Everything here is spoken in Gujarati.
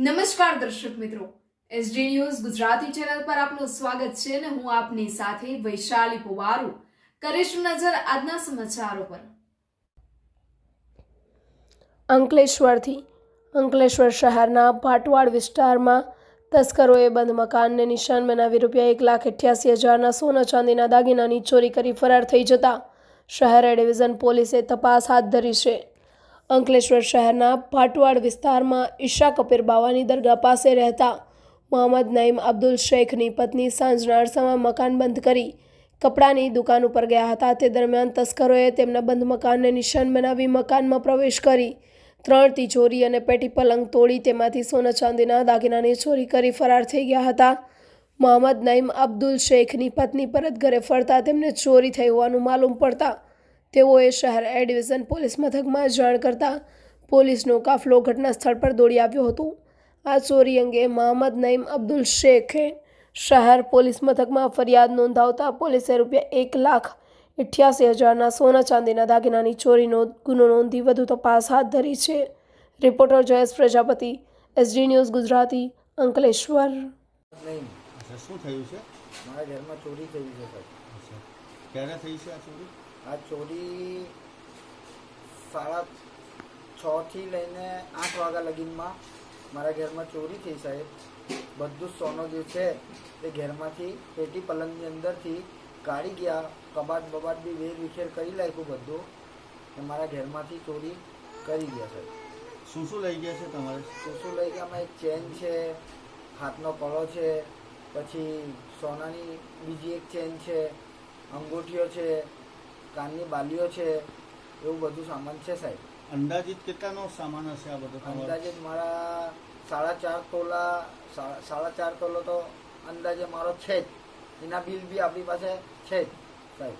નમસ્કાર દર્શક મિત્રો, એસડી ન્યૂઝ ગુજરાતી ચેનલ પર આપનું સ્વાગત છે અને હું આપની સાથે વૈશાલી પોવારુ કરીશું નજર આજના સમાચારો પર। અંકલેશ્વર શહેરના ભાટવાડ વિસ્તારમાં તસ્કરોએ બંધ મકાનને નિશાન બનાવી ₹1,88,000ના સોના ચાંદીના દાગીનાની ચોરી કરી ફરાર થઈ જતા શહેર એ ડિવિઝન પોલીસે તપાસ હાથ ધરી છે। અંકલેશ્વર શહેરના ભાટવાડ વિસ્તારમાં ઈશા કબીર બાવાની દરગાહ પાસે રહેતા મોહમ્મદ નઈમ અબ્દુલ શેખની પત્ની સાંજના અરસામાં મકાન બંધ કરી કપડાની દુકાન ઉપર ગયા હતા। તે દરમિયાન તસ્કરોએ તેમના બંધ મકાનને નિશાન બનાવી મકાનમાં પ્રવેશ કરી 3 તિજોરી અને પેટી પલંગ તોડી તેમાંથી સોના ચાંદીના દાગીનાની ચોરી કરી ફરાર થઈ ગયા હતા। મોહમ્મદ નઈમ અબ્દુલ શેખની પત્ની પરત ઘરે ફરતા તેમને ચોરી થઈ હોવાનું માલુમ પડતા તેઓએ શહેર એ ડિવિઝન પોલીસ મથકમાં જાણ કરતા પોલીસનો કાફલો ઘટના સ્થળ પર દોડી આવ્યો હતો। આ ચોરી અંગે મોહમ્મદ નઈમ અબ્દુલ શેખે શહેર પોલીસ મથકમાં ફરિયાદ નોંધાવતા પોલીસે ₹1,88,000ના સોના ચાંદીના દાગીનાની ચોરીનો ગુનો નોંધી વધુ તપાસ હાથ ધરી છે। Reporter Jayesh Prajapati, SD news Gujarati, Ankleshwar. શું થયું છે? મારા ઘરમાં ચોરી થઈ છે સાહેબ। ક્યારે થઈ છે આ ચોરી? આ ચોરી 6:30 થી લઈને 8 વાગ્યા લગીનમાં મારા ઘરમાં ચોરી થઈ સાહેબ। બધું સોનું જે છે તે ઘરમાંથી પેટી પલંગની અંદરથી કાઢી ગયા, કબાટ બબાટ બી વેર વિખેર કરી નાખ્યું બધું ને મારા ઘરમાંથી ચોરી કરી ગયા સાહેબ। શું શું લઈ ગયા છે તમારે? શું લઈ ગયા? આમાં એક ચેન છે, હાથનો કળો છે, પછી સોનાની બીજી એક ચેન છે, અંગૂઠીઓ છે, કાનની બાલીઓ છે, એવું બધું સામાન છે સાહેબ। અંદાજિત કેટલાનો સામાન હશે આ બધો? અંદાજિત મારા 4.5 તોલા 4.5 તોલો તો અંદાજે મારો છે જ, એના બિલ બી આપણી પાસે છે જ સાહેબ।